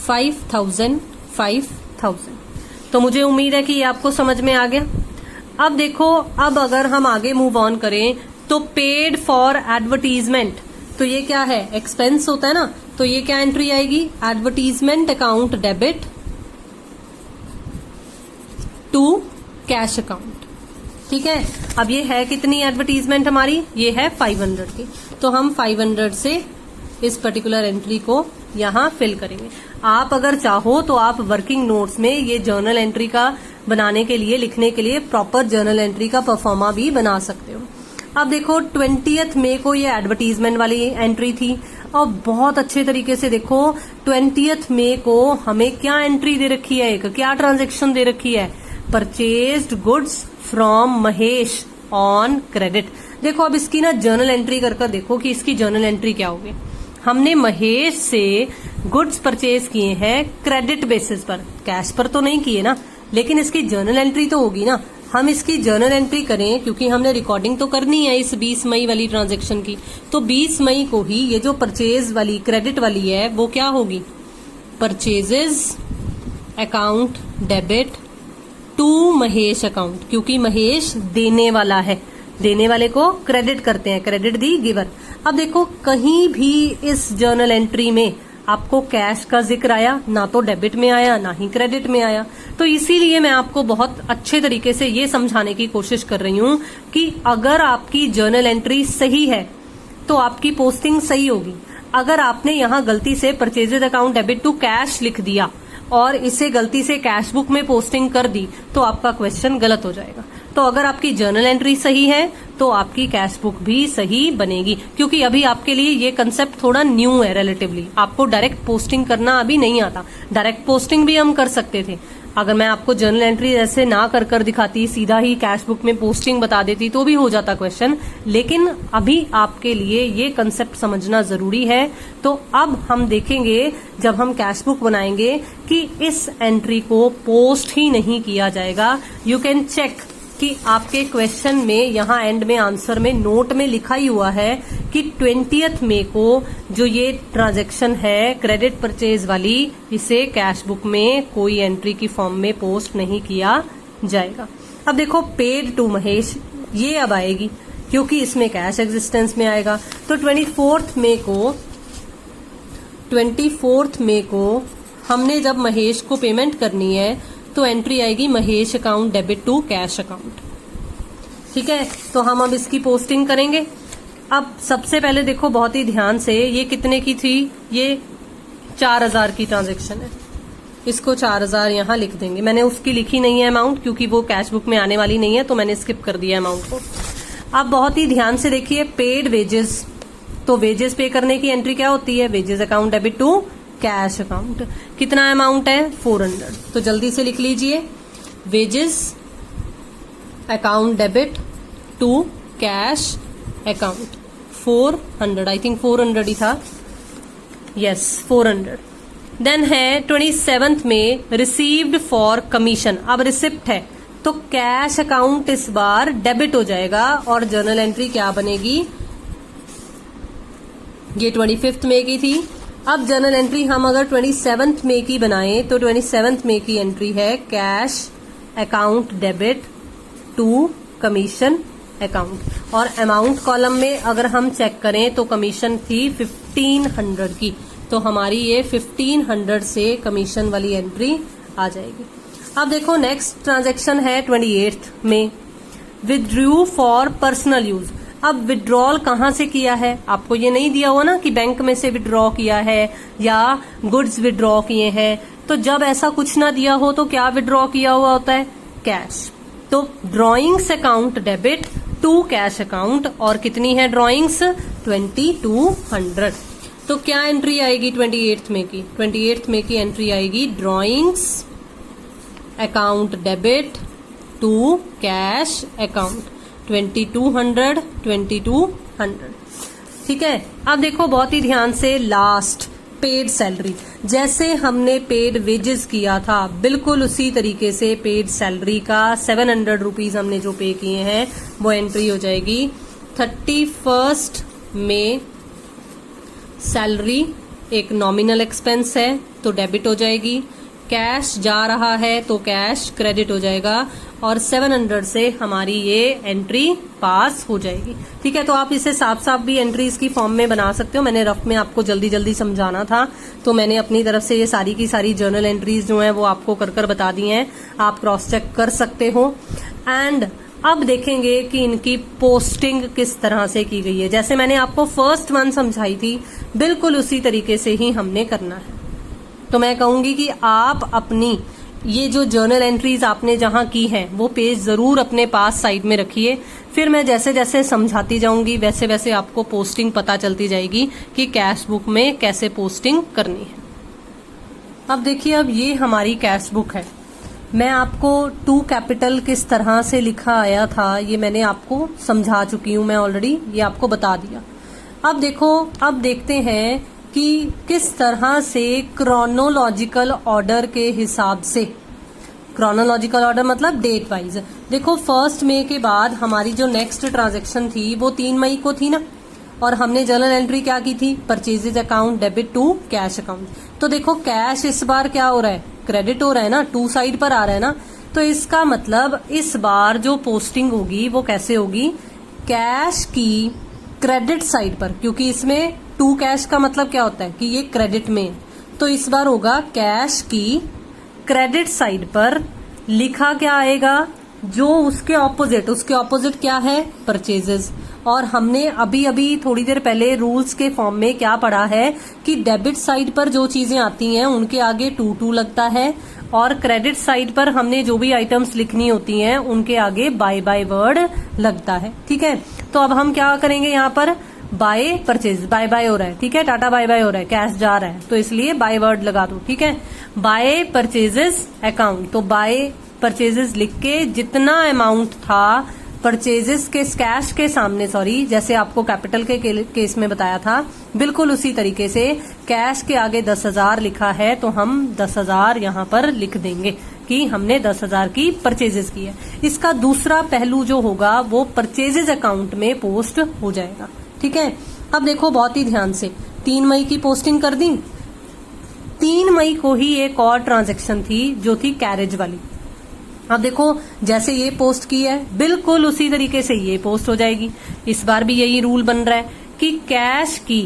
5000। तो मुझे उम्मीद है कि ये आपको समझ में आ गया। अब देखो, अब अगर हम आगे मूव ऑन करें तो पेड फॉर एडवर्टीजमेंट, तो ये क्या है, एक्सपेंस होता है ना। तो ये क्या एंट्री आएगी, advertisement account debit to cash account. ठीक है, अब ये है कितनी एडवर्टीजमेंट हमारी, ये है 500 की। तो हम 500 से इस पर्टिकुलर एंट्री को यहां फिल करेंगे। आप अगर चाहो तो आप वर्किंग नोट्स में ये जर्नल एंट्री का बनाने के लिए, लिखने के लिए प्रॉपर जर्नल एंट्री का परफॉर्मा भी बना सकते हो। अब देखो 20 मई को ये एडवर्टीजमेंट वाली एंट्री थी और बहुत अच्छे तरीके से देखो 20 मई को हमें क्या एंट्री दे रखी है, एक क्या ट्रांजैक्शन दे रखी है, purchased goods from Mahesh on credit. देखो अब इसकी ना जर्नल एंट्री कर देखो कि इसकी जर्नल एंट्री क्या होगी। हमने महेश से गुड्स परचेज किए हैं क्रेडिट बेसिस पर, कैश पर तो नहीं किए ना, लेकिन इसकी जर्नल एंट्री तो होगी ना। हम इसकी जर्नल एंट्री करें क्योंकि हमने रिकॉर्डिंग तो करनी है इस 20 मई वाली ट्रांजैक्शन की। तो 20 मई को ही ये जो परचेज वाली क्रेडिट वाली है वो क्या होगी, purchases account debit to Mahesh account, क्योंकि महेश देने वाला है, देने वाले को क्रेडिट करते हैं, क्रेडिट दी गिवर। अब देखो कहीं भी इस जर्नल एंट्री में आपको कैश का जिक्र आया, ना तो डेबिट में आया ना ही क्रेडिट में आया। तो इसीलिए मैं आपको बहुत अच्छे तरीके से ये समझाने की कोशिश कर रही हूं कि अगर आपकी जर्नल एंट्री सही है तो आपकी पोस्टिंग सही होगी। अगर आपने यहां गलती से purchases account debit to cash लिख दिया और इसे गलती से कैश बुक में पोस्टिंग कर दी तो आपका क्वेश्चन गलत हो जाएगा। तो अगर आपकी जर्नल एंट्री सही है तो आपकी कैश बुक भी सही बनेगी, क्योंकि अभी आपके लिए ये कंसेप्ट थोड़ा न्यू है रिलेटिवली। आपको डायरेक्ट पोस्टिंग करना अभी नहीं आता, डायरेक्ट पोस्टिंग भी हम कर सकते थे। अगर मैं आपको जर्नल एंट्री ऐसे ना कर दिखाती, सीधा ही कैश बुक में पोस्टिंग बता देती तो भी हो जाता क्वेश्चन, लेकिन अभी आपके लिए ये कंसेप्ट समझना जरूरी है। तो अब हम देखेंगे जब हम कैश बुक बनाएंगे कि इस एंट्री को पोस्ट ही नहीं किया जाएगा। यू कैन चेक कि आपके क्वेश्चन में यहाँ एंड में आंसर में नोट में लिखा ही हुआ है कि 20 मई को जो ये ट्रांजैक्शन है क्रेडिट परचेज वाली, इसे कैश बुक में कोई एंट्री की फॉर्म में पोस्ट नहीं किया जाएगा। अब देखो पेड टू महेश, ये अब आएगी क्योंकि इसमें कैश एग्जिस्टेंस में आएगा। तो 24 मई को हमने जब महेश को पेमेंट करनी है तो एंट्री आएगी Mahesh account debit to cash account. ठीक है, तो हम अब इसकी पोस्टिंग करेंगे। अब सबसे पहले देखो बहुत ही ध्यान से, ये कितने की थी, ये 4000 की ट्रांजैक्शन है, इसको 4000 यहाँ लिख देंगे। मैंने उसकी लिखी नहीं है अमाउंट क्योंकि वो कैश बुक में आने वाली नहीं है, तो मैंने स्किप कर दिया अमाउंट को। अब बहुत ही ध्यान से देखिए पेड वेजेस, तो वेजेस पे करने की एंट्री क्या होती है, wages account debit to cash account. कितना अमाउंट है 400, तो जल्दी से लिख लीजिए wages account debit to cash account 400, I think 400 ही था, यस 400। देन है 27th में रिसीव्ड फॉर कमीशन। अब रिसिप्ट है तो कैश अकाउंट इस बार डेबिट हो जाएगा और जर्नल एंट्री क्या बनेगी, ये 25th में की थी। अब जर्नल एंट्री हम अगर 27th में की बनाएं तो 27th में की एंट्री है cash account debit to commission account. और अमाउंट कॉलम में अगर हम चेक करें तो कमीशन थी 1500 की, तो हमारी ये 1500 से कमीशन वाली एंट्री आ जाएगी। अब देखो नेक्स्ट ट्रांजैक्शन है 28th में विथड्रू फॉर पर्सनल यूज। अब विड्रॉल कहाँ से किया है, आपको ये नहीं दिया हुआ ना कि बैंक में से विड्रॉ किया है या गुड्स विड्रॉ किए हैं, तो जब ऐसा कुछ ना दिया हो तो क्या विड्रॉ किया हुआ होता है, कैश। तो drawings account debit to cash account, और कितनी है ड्रॉइंग्स 2200। तो क्या एंट्री आएगी 28th में की, 28th में की एंट्री आएगी drawings account debit to cash account 2200। ठीक है। अब देखो बहुत ही ध्यान से लास्ट पेड सैलरी, जैसे हमने पेड वेजेस किया था बिल्कुल उसी तरीके से पेड सैलरी का 700 रुपीज हमने जो पे किए हैं वो एंट्री हो जाएगी 31st में। सैलरी एक नॉमिनल एक्सपेंस है तो डेबिट हो जाएगी, कैश जा रहा है तो कैश क्रेडिट हो जाएगा और 700 से हमारी ये एंट्री पास हो जाएगी। ठीक है, तो आप इसे साफ साफ भी एंट्रीज की फॉर्म में बना सकते हो। मैंने रफ में आपको जल्दी जल्दी समझाना था तो मैंने अपनी तरफ से ये सारी की सारी जर्नल एंट्रीज जो है वो आपको कर बता दी हैं, आप क्रॉस चेक कर सकते हो। एंड अब देखेंगे कि इनकी पोस्टिंग किस तरह से की गई है। जैसे मैंने आपको फर्स्ट वन समझाई थी बिल्कुल उसी तरीके से ही हमने करना है। तो मैं कहूंगी कि आप अपनी ये जो जर्नल एंट्रीज आपने जहां की है वो पेज जरूर अपने पास साइड में रखिए, फिर मैं जैसे जैसे समझाती जाऊंगी वैसे वैसे आपको पोस्टिंग पता चलती जाएगी कि कैश बुक में कैसे पोस्टिंग करनी है। अब देखिए, अब ये हमारी कैश बुक है। मैं आपको टू कैपिटल किस तरह से लिखा आया था ये मैंने आपको समझा चुकी हूं, मैं ऑलरेडी ये आपको बता दिया। अब देखो, अब देखते हैं कि किस तरह से क्रोनोलॉजिकल ऑर्डर के हिसाब से, क्रोनोलॉजिकल ऑर्डर मतलब डेट वाइज। देखो 1 मई के बाद हमारी जो नेक्स्ट ट्रांजैक्शन थी वो 3 मई को थी ना, और हमने जर्नल एंट्री क्या की थी, purchases account debit to cash account. तो देखो कैश इस बार क्या हो रहा है, क्रेडिट हो रहा है ना, टू साइड पर आ रहा है ना, तो इसका मतलब इस बार जो पोस्टिंग होगी वो कैसे होगी, कैश की क्रेडिट साइड पर, क्योंकि इसमें टू कैश का मतलब क्या होता है कि ये क्रेडिट में, तो इस बार होगा कैश की क्रेडिट साइड पर लिखा क्या आएगा, जो उसके ऑपोजिट क्या है, परचेजेस। और हमने अभी अभी थोड़ी देर पहले रूल्स के फॉर्म में क्या पढ़ा है कि डेबिट साइड पर जो चीजें आती हैं उनके आगे 22 लगता है, और क्रेडिट साइड पर हमने जो भी आइटम्स लिखनी होती हैं उनके आगे बाय बाय वर्ड लगता है। ठीक है, तो अब हम क्या करेंगे, यहाँ पर बाय परचेज, बाय बाय हो रहा है, ठीक है, टाटा बाय बाय हो रहा है, कैश जा रहा है, तो इसलिए बाय वर्ड लगा दो। ठीक है, बाय परचेजेस अकाउंट, तो बाय परचेजेस लिख के जितना अमाउंट था परचेजेस के कैश के सामने, सॉरी, जैसे आपको कैपिटल के केस में बताया था बिल्कुल उसी तरीके से कैश के आगे 10,000 लिखा है तो हम 10,000 यहाँ पर लिख देंगे कि हमने 10,000 की परचेजेस की है। इसका दूसरा पहलू जो होगा वो परचेजेस अकाउंट में पोस्ट हो जाएगा। ठीक है, अब देखो बहुत ही ध्यान से, 3 मई की पोस्टिंग कर दी। 3 मई को ही एक और ट्रांजैक्शन थी जो थी कैरेज वाली। अब देखो जैसे ये पोस्ट की है बिल्कुल उसी तरीके से ये पोस्ट हो जाएगी। इस बार भी यही रूल बन रहा है कि कैश की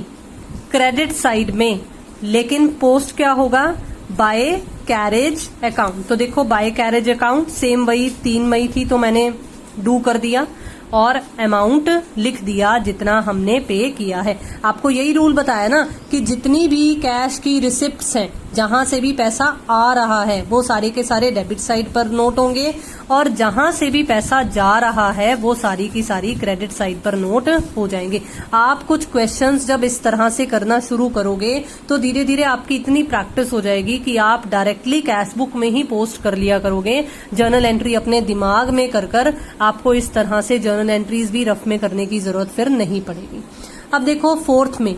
क्रेडिट साइड में, लेकिन पोस्ट क्या होगा, बाय कैरेज अकाउंट। तो देखो बाय कैरेज अकाउंट सेम वही 3 मई थी तो मैंने डू कर दिया और अमाउंट लिख दिया जितना हमने पे किया है। आपको यही रूल बताया ना कि जितनी भी कैश की रिसिप्ट्स हैं, जहां से भी पैसा आ रहा है वो सारे के सारे डेबिट साइड पर नोट होंगे, और जहां से भी पैसा जा रहा है वो सारी की सारी क्रेडिट साइड पर नोट हो जाएंगे। आप कुछ क्वेश्चंस जब इस तरह से करना शुरू करोगे तो धीरे धीरे आपकी इतनी प्रैक्टिस हो जाएगी कि आप डायरेक्टली कैश बुक में ही पोस्ट कर लिया करोगे। जर्नल एंट्री अपने दिमाग में कर आपको इस तरह से जर्नल एंट्रीज भी रफ में करने की जरूरत फिर नहीं पड़ेगी। अब देखो फोर्थ में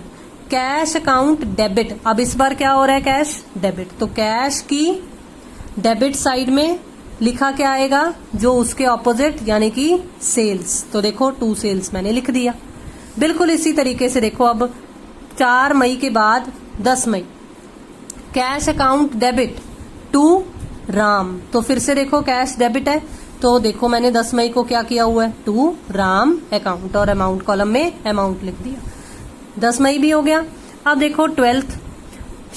कैश अकाउंट डेबिट। अब इस बार क्या हो रहा है, कैश डेबिट, तो कैश की डेबिट साइड में लिखा क्या आएगा, जो उसके ऑपोजिट यानी कि सेल्स। तो देखो टू सेल्स मैंने लिख दिया। बिल्कुल इसी तरीके से देखो अब 4 मई के बाद 10 May cash account debit to Ram. तो फिर से देखो कैश डेबिट है, तो देखो मैंने 10 मई को क्या किया हुआ है, टू राम अकाउंट, और अमाउंट कॉलम में अमाउंट लिख दिया। 10 मई भी हो गया। अब देखो 12th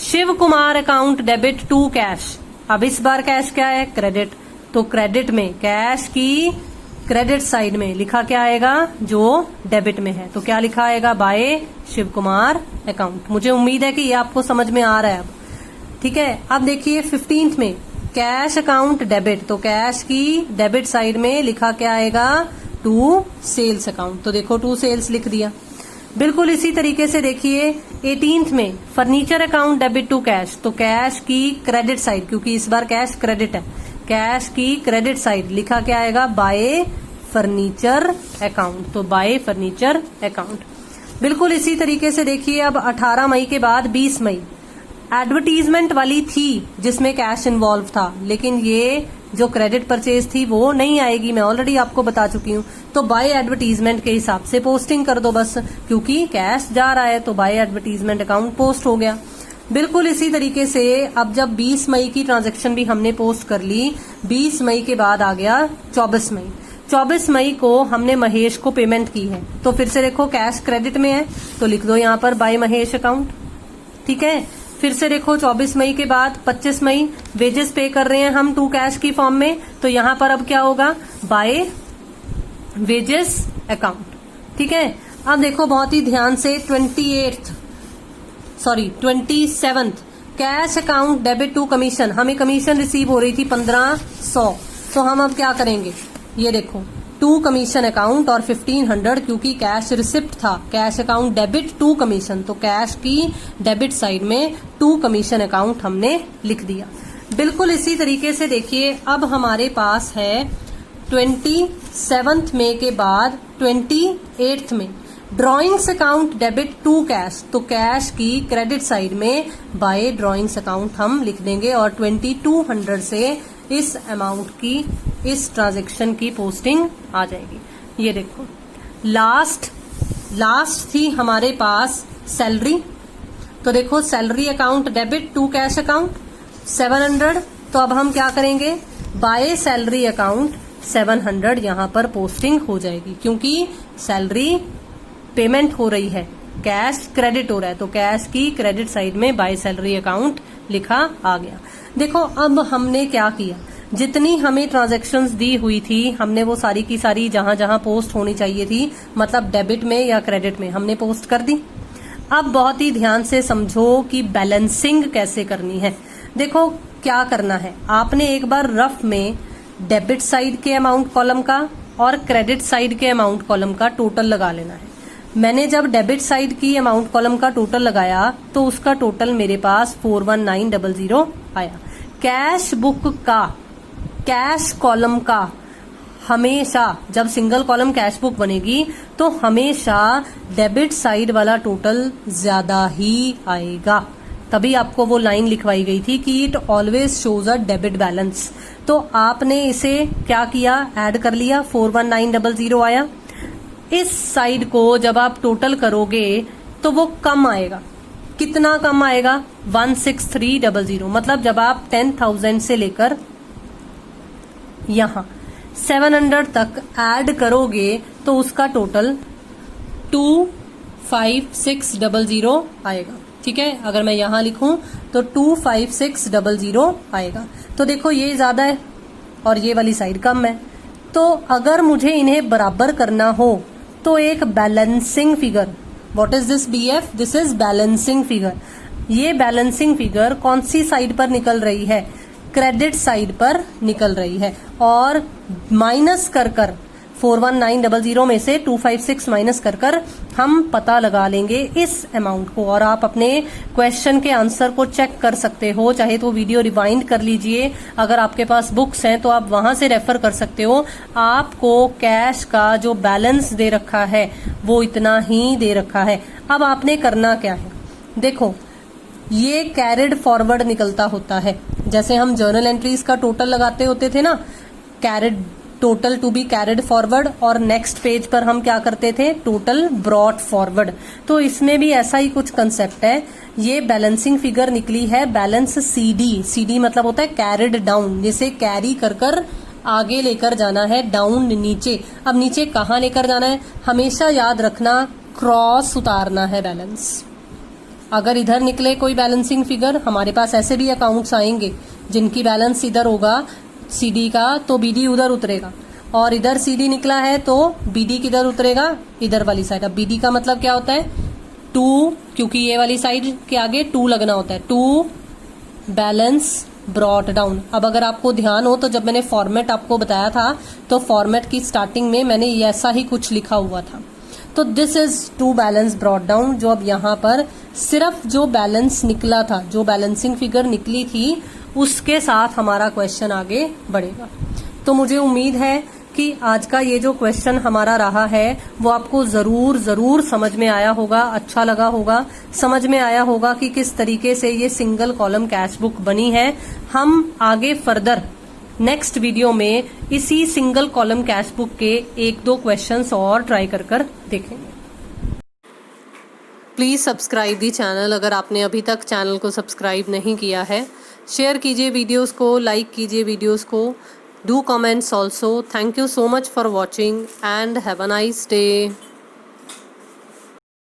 Shiv Kumar account debit to cash. अब इस बार कैश क्या है, क्रेडिट, तो क्रेडिट में कैश की क्रेडिट साइड में लिखा क्या आएगा, जो डेबिट में है, तो क्या लिखा आएगा, बाय शिव कुमार अकाउंट। मुझे उम्मीद है कि ये आपको समझ में आ रहा है अब, ठीक है। अब देखिए 15th में कैश अकाउंट डेबिट, तो कैश की डेबिट साइड में लिखा क्या आएगा, टू सेल्स अकाउंट, तो देखो टू सेल्स लिख दिया। बिल्कुल इसी तरीके से देखिए 18th में furniture account debit to cash, तो कैश की क्रेडिट साइड, क्योंकि इस बार कैश क्रेडिट है, कैश की क्रेडिट साइड लिखा क्या आएगा, बाय फर्नीचर अकाउंट, तो बाय फर्नीचर अकाउंट। बिल्कुल इसी तरीके से देखिए अब 18 मई के बाद 20 मई एडवर्टीजमेंट वाली थी जिसमें कैश इन्वॉल्व था, लेकिन ये जो क्रेडिट परचेज थी वो नहीं आएगी, मैं ऑलरेडी आपको बता चुकी हूँ। तो बाय एडवर्टीजमेंट के हिसाब से पोस्टिंग कर दो बस, क्योंकि कैश जा रहा है तो बाय एडवर्टीजमेंट अकाउंट पोस्ट हो गया। बिल्कुल इसी तरीके से अब जब 20 मई की ट्रांजैक्शन भी हमने पोस्ट कर ली, 20 मई के बाद आ गया 24 मई। 24 मई को हमने महेश को पेमेंट की है, तो फिर से देखो कैश क्रेडिट में है, तो लिख दो यहाँ पर बाय महेश अकाउंट, ठीक है। फिर से देखो 24 मई के बाद 25 मई वेजेस पे कर रहे हैं हम टू कैश की फॉर्म में, तो यहां पर अब क्या होगा, बाय वेजेस अकाउंट, ठीक है। अब देखो बहुत ही ध्यान से 27th cash account debit to commission. हमें कमीशन रिसीव हो रही थी 1500, तो हम अब क्या करेंगे, ये देखो टू कमीशन अकाउंट और 1500, क्योंकि कैश रिसिप्ट था, cash account debit to commission, तो कैश की डेबिट साइड में टू कमीशन अकाउंट हमने लिख दिया। बिल्कुल इसी तरीके से देखिए अब हमारे पास है 27 मई के बाद 28 में drawings account debit to cash, तो कैश की क्रेडिट साइड में बाय ड्रॉइंग्स अकाउंट हम लिख देंगे, और 2200 से इस अमाउंट की, इस ट्रांजैक्शन की पोस्टिंग आ जाएगी। ये देखो लास्ट थी हमारे पास सैलरी, तो देखो salary account debit to cash account 700, तो अब हम क्या करेंगे, बाय सैलरी अकाउंट 700 यहां पर पोस्टिंग हो जाएगी, क्योंकि सैलरी पेमेंट हो रही है, कैश क्रेडिट हो रहा है, तो कैश की क्रेडिट साइड में बाय सैलरी अकाउंट लिखा आ गया। देखो अब हमने क्या किया, जितनी हमें ट्रांजैक्शंस दी हुई थी हमने वो सारी की सारी जहां जहां पोस्ट होनी चाहिए थी, मतलब डेबिट में या क्रेडिट में, हमने पोस्ट कर दी। अब बहुत ही ध्यान से समझो कि बैलेंसिंग कैसे करनी है। देखो क्या करना है, आपने एक बार रफ में डेबिट साइड के अमाउंट कॉलम का और क्रेडिट साइड के अमाउंट कॉलम का टोटल लगा लेना है। मैंने जब डेबिट साइड की अमाउंट कॉलम का टोटल लगाया तो उसका टोटल मेरे पास 41900 आया। कैश बुक का, कैश कॉलम का हमेशा जब सिंगल कॉलम कैश बुक बनेगी तो हमेशा डेबिट साइड वाला टोटल ज्यादा ही आएगा, तभी आपको वो लाइन लिखवाई गई थी कि it always shows a debit balance. तो आपने इसे क्या किया, ऐड कर लिया, 41900 आया। इस साइड को जब आप टोटल करोगे तो वो कम आएगा, कितना कम आएगा, 16300, मतलब जब आप 10,000 से लेकर यहां 700 तक ऐड करोगे तो उसका टोटल 25600 आएगा, ठीक है। अगर मैं यहां लिखूं तो 25600 आएगा। तो देखो ये ज्यादा है और ये वाली साइड कम है, तो अगर मुझे इन्हें बराबर करना हो तो एक balancing figure, what is this BF, this is balancing figure. ये बैलेंसिंग फिगर कौन सी साइड पर निकल रही है, क्रेडिट साइड पर निकल रही है। और माइनस कर 41900 में से 256 माइनस कर हम पता लगा लेंगे इस अमाउंट को। और आप अपने क्वेश्चन के आंसर को चेक कर सकते हो, चाहे तो वीडियो रिवाइंड कर लीजिए, अगर आपके पास बुक्स हैं तो आप वहां से रेफर कर सकते हो। आपको कैश का जो बैलेंस दे रखा है वो इतना ही दे रखा है। अब आपने करना क्या है, देखो ये कैरिड फॉरवर्ड निकलता होता है। जैसे हम जर्नल एंट्रीज का टोटल लगाते होते थे ना, carried total to be carried forward, और नेक्स्ट पेज पर हम क्या करते थे, टोटल ब्रॉट फॉरवर्ड। तो इसमें भी ऐसा ही कुछ कंसेप्ट है। ये बैलेंसिंग फिगर निकली है बैलेंस सीडी मतलब होता है कैरिड डाउन, जिसे कैरी कर आगे लेकर जाना है, डाउन नीचे। अब नीचे कहाँ लेकर जाना है, हमेशा याद रखना क्रॉस उतारना है बैलेंस। अगर इधर निकले कोई बैलेंसिंग फिगर, हमारे पास ऐसे भी अकाउंट्स आएंगे जिनकी बैलेंस इधर होगा सीडी का, तो बीडी उधर उतरेगा, और इधर सीडी निकला है तो बीडी किधर उतरेगा, इधर वाली साइड। अब बीडी का मतलब क्या होता है, 2, क्योंकि ये वाली साइड के आगे 2 लगना होता है, 2 बैलेंस ब्रॉट डाउन। अब अगर आपको ध्यान हो तो जब मैंने फॉर्मेट आपको बताया था तो फॉर्मेट की स्टार्टिंग में मैंने ऐसा ही कुछ लिखा हुआ था। तो this is 2 balance brought down, जो अब यहाँ पर सिर्फ जो बैलेंस निकला था, जो बैलेंसिंग फिगर निकली थी, उसके साथ हमारा क्वेश्चन आगे बढ़ेगा। तो मुझे उम्मीद है कि आज का ये जो क्वेश्चन हमारा रहा है वो आपको जरूर समझ में आया होगा, अच्छा लगा होगा, समझ में आया होगा कि किस तरीके से ये सिंगल कॉलम कैश बुक बनी है। हम आगे फर्दर नेक्स्ट वीडियो में इसी सिंगल कॉलम कैश बुक के 1-2 क्वेश्चंस और ट्राई कर देखेंगे। प्लीज सब्सक्राइब दी चैनल, अगर आपने अभी तक चैनल को सब्सक्राइब नहीं किया है। शेयर कीजिए वीडियोस को, लाइक कीजिए वीडियोस को, do comments also. Thank you so much for watching and have a nice day.